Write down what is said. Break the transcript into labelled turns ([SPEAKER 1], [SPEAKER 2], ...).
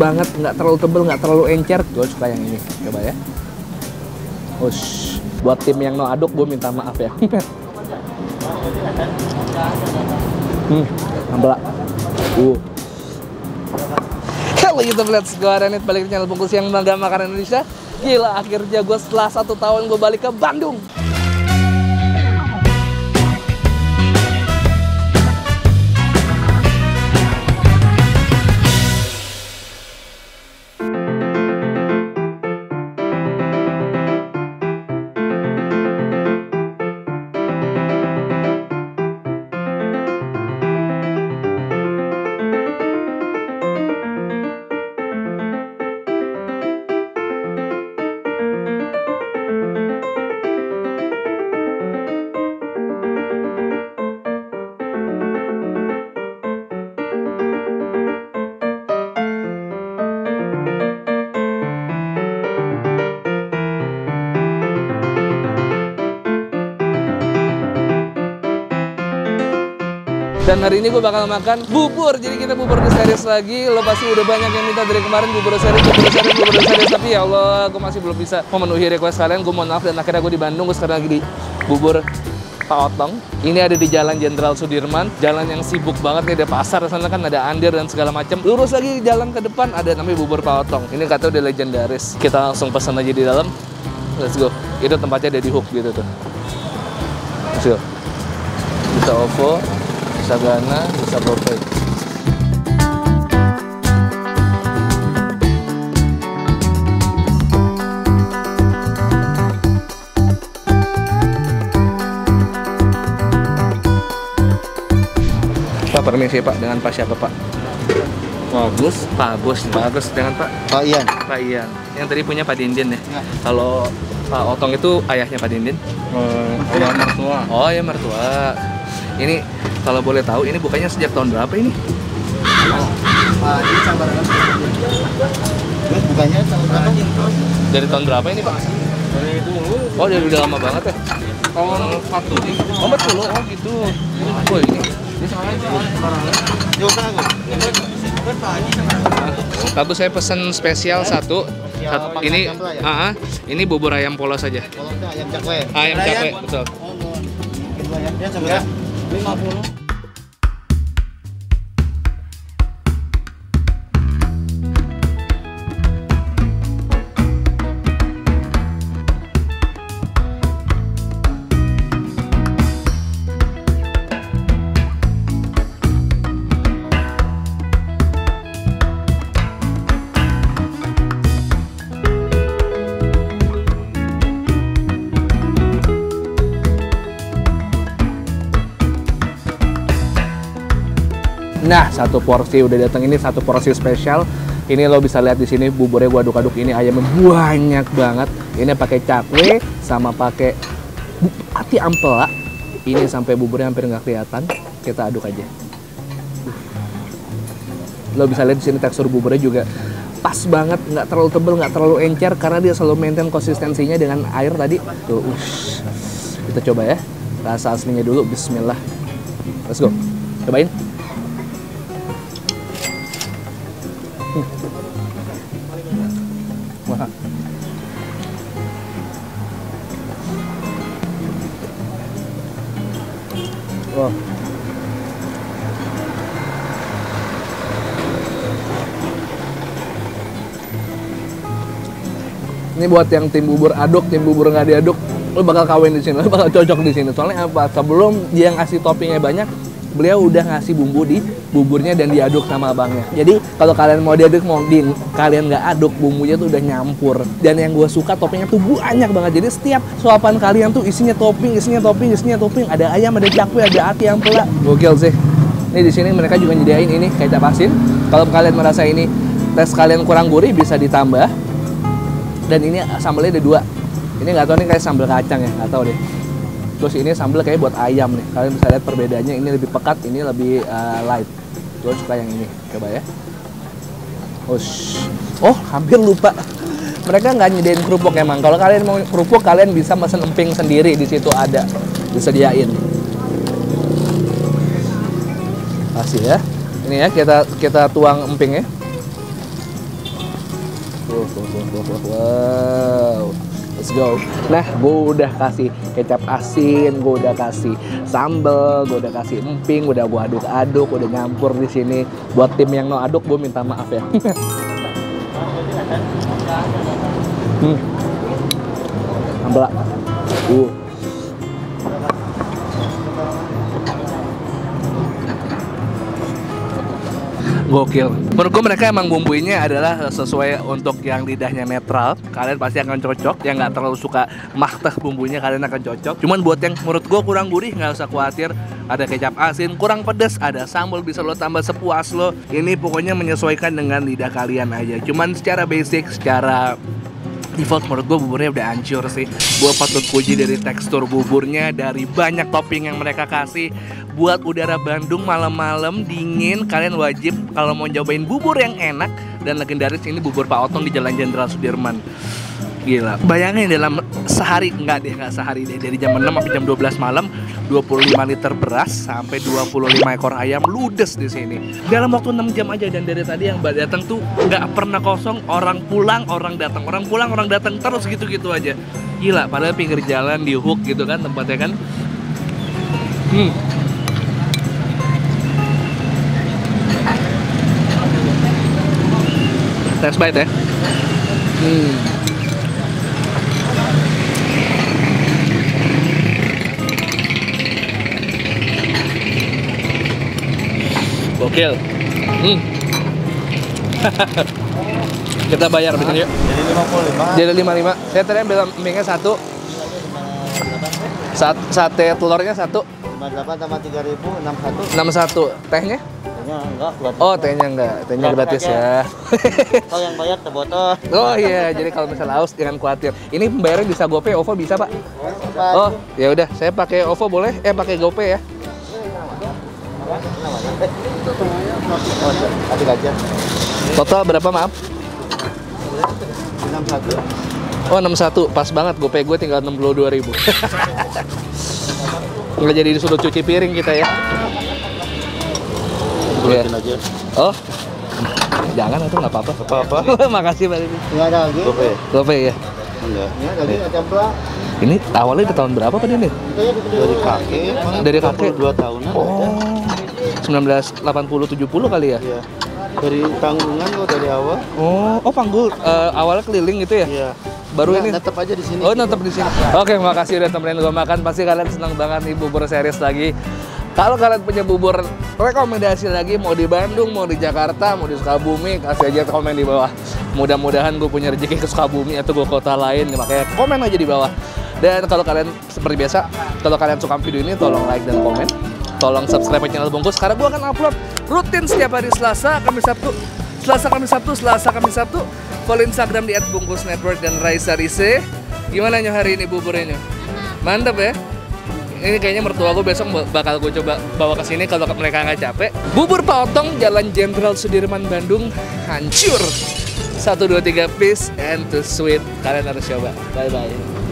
[SPEAKER 1] banget, nggak terlalu tebel, nggak terlalu encer. Gue suka yang ini, coba ya. Ush. Buat tim yang no aduk, gue minta maaf ya. Ambla. Kalau gitu, let's go. Ada nih balik ke channel Bungkus yang Bangga Makanan Indonesia. Gila, akhirnya gue setelah 1 tahun gue balik ke Bandung. Dan hari ini gue bakal makan bubur. Jadi kita bubur di series lagi. Lo pasti udah banyak yang minta dari kemarin bubur series. Tapi ya Allah, gue masih belum bisa memenuhi request kalian. Gue mohon maaf, dan akhirnya gue di Bandung. Gue sekarang lagi di bubur Pak Otong. Ini ada di Jalan Jenderal Sudirman. Jalan yang sibuk banget nih, ada pasar. Sana kan ada andir dan segala macam. Lurus lagi jalan ke depan ada namanya bubur Pak Otong. Ini katanya udah legendaris. Kita langsung pesan aja di dalam. Let's go. Itu tempatnya ada di hook gitu tuh. Let's go. Bisa OVO, bisa Gana, bisa GoPay. Pak, permisi Pak, dengan Pak siapa Pak? Bagus, Pak Agus. Pak Agus dengan Pak
[SPEAKER 2] Ian.
[SPEAKER 1] Pak Ian. Yang tadi punya Pak Dindin ya? Kalau Pak Otong itu ayahnya Pak Dindin?
[SPEAKER 2] Ayah mertua.
[SPEAKER 1] Oh ya, mertua. Ini kalau boleh tahu, ini bukanya sejak tahun berapa ini?
[SPEAKER 2] Ini sabar kan? Bukannya tahun berapa?
[SPEAKER 1] Dari tahun berapa ini Pak?
[SPEAKER 2] Dari dulu.
[SPEAKER 1] Oh, dari udah lama banget ya?
[SPEAKER 2] Tahun 40.
[SPEAKER 1] Oh, 40. Oh gitu. Oh ini soalnya bagus, saya pesen spesial satu. Ini ini bubur ayam polos saja.
[SPEAKER 2] Polosnya ayam cakwe.
[SPEAKER 1] Ayam cakwe, betul.
[SPEAKER 2] Ayamnya seberapa? 50. Nah, satu porsi udah datang, ini satu porsi spesial. Ini lo bisa lihat di sini buburnya gua aduk-aduk, ini ayamnya banyak banget. Ini pakai cakwe sama pakai ati ampela. Ini sampai buburnya hampir nggak kelihatan. Kita aduk aja. Lo bisa lihat di sini tekstur buburnya juga pas banget, nggak terlalu tebel, nggak terlalu encer karena dia selalu maintain konsistensinya dengan air tadi. Tuh, kita coba ya. Rasa aslinya dulu, bismillah. Let's go. Cobain. Wah. Wow. Ini buat yang tim bubur aduk, tim bubur nggak diaduk, lo bakal kawin di sini, lo bakal cocok di sini. Soalnya apa? Sebelum dia ngasih toppingnya banyak, beliau udah ngasih bumbu di buburnya dan diaduk sama abangnya. Jadi kalau kalian mau diaduk, kalian nggak aduk, bumbunya tuh udah nyampur. Dan yang gue suka toppingnya tuh banyak banget. Jadi setiap suapan kalian tuh isinya topping. Ada ayam, ada cakwe, ada ati ampela. Gokil sih. Ini di sini mereka juga nyediain ini kecap asin. Kalau kalian merasa ini tes kalian kurang gurih, bisa ditambah. Dan ini sambalnya ada 2. Ini nggak tahu nih, kayak sambal kacang ya, nggak tahu deh. Terus ini sambal kayak buat ayam nih. Kalian bisa lihat perbedaannya, ini lebih pekat, ini lebih light. Gue suka yang ini, coba ya. Oh, hampir lupa. Mereka nggak nyediain kerupuk emang. Kalau kalian mau kerupuk, kalian bisa pesen emping sendiri, di situ ada, disediain. Kasih ya. Ini ya, kita tuang empingnya. Wow. Let's go. Nah, gue udah kasih kecap asin, gue udah kasih sambal, gue udah kasih emping, udah gue aduk-aduk, udah nyampur di sini. Buat tim yang no aduk, gue minta maaf ya. Sambal. Gokil. Menurut gue mereka emang bumbuinya adalah sesuai untuk yang lidahnya netral. Kalian pasti akan cocok. Yang nggak terlalu suka mahtah bumbunya, kalian akan cocok. Cuman buat yang menurut gue kurang gurih, nggak usah khawatir. Ada kecap asin, kurang pedas, ada sambal, bisa lo tambah sepuas lo. Ini pokoknya menyesuaikan dengan lidah kalian aja. Cuman secara basic, secara default menurut gue buburnya udah hancur sih. Gue patut puji dari tekstur buburnya, dari banyak topping yang mereka kasih. Buat udara Bandung malam-malam dingin, kalian wajib kalau mau cobain bubur yang enak dan legendaris ini bubur Pak Otong di Jalan Jenderal Sudirman. Gila, bayangin dalam sehari, nggak sehari deh, dari jam 6 sampai jam 12 malam 25 liter beras sampai 25 ekor ayam ludes di sini dalam waktu 6 jam aja. Dan dari tadi yang datang tuh nggak pernah kosong, orang pulang orang datang, orang pulang orang datang, terus gitu-gitu aja. Gila, padahal pinggir jalan di hook gitu kan tempatnya kan. Test bite ya. Gokil. Kita bayar betul yuk. Jadi 55. Saya tadi ambil mie-nya satu. Sate telurnya satu.
[SPEAKER 3] 58 tambah 3.000
[SPEAKER 2] 61. Tehnya?
[SPEAKER 3] Tehnya enggak, gratis.
[SPEAKER 2] Oh, tehnya enggak. Tehnya gratis ya.
[SPEAKER 3] Oh, yang bayar teh botol.
[SPEAKER 2] Oh iya, jadi kalau misalnya haus jangan khawatir. Ini pembayaran bisa GoPay, OVO bisa, Pak? Oh, ya udah, saya pakai OVO boleh? Pakai GoPay ya.
[SPEAKER 3] Adik aja.
[SPEAKER 2] Total berapa, maaf?
[SPEAKER 3] 61.
[SPEAKER 2] Oh, 61. Pas banget, GoPay gue tinggal 62.000. Nggak jadi disuruh cuci piring kita ya.
[SPEAKER 3] Buatin aja.
[SPEAKER 2] Oh, jangan, itu nggak apa-apa.
[SPEAKER 3] Apa-apa.
[SPEAKER 2] Makasih Pak.
[SPEAKER 3] Enggak ada lagi.
[SPEAKER 2] GoPay ya.
[SPEAKER 3] Enggak. Ini lagi campur.
[SPEAKER 2] Ini awalnya di tahun berapa Pak ini?
[SPEAKER 3] Dari kakek.
[SPEAKER 2] Dari kakek?
[SPEAKER 3] 2 tahunan ada.
[SPEAKER 2] 1980-70 kali ya?
[SPEAKER 3] Iya. Dari tanggungan kok dari awal.
[SPEAKER 2] Oh panggul. Awalnya keliling gitu ya?
[SPEAKER 3] Iya.
[SPEAKER 2] Baru
[SPEAKER 3] Nggak,
[SPEAKER 2] ini
[SPEAKER 3] tetap aja di sini.
[SPEAKER 2] Oh, tetap di sini. Oke, makasih udah temenin gue makan. Pasti kalian senang banget nih bubur series lagi. Kalau kalian punya bubur rekomendasi lagi, mau di Bandung, mau di Jakarta, mau di Sukabumi, kasih aja komen di bawah. Mudah-mudahan gue punya rezeki ke Sukabumi atau gue kota lain, makanya komen aja di bawah. Dan kalau kalian seperti biasa, kalau kalian suka video ini, tolong like dan komen. Tolong subscribe channel Bungkus, karena gue akan upload rutin setiap hari Selasa, Kamis, Sabtu. Selasa, Kamis, Sabtu, Selasa, Kamis, Sabtu. Follow Instagram di @bungkusnetwork dan Raisa Rise. Gimana nyoh hari ini buburnya? Mantap ya? Ini kayaknya mertua gue besok bakal gue coba bawa ke sini kalau mereka nggak capek. Bubur Pak Otong, Jalan Jenderal Sudirman, Bandung, hancur. 1, 2, 3, peace and to sweet. Kalian harus coba. Bye-bye.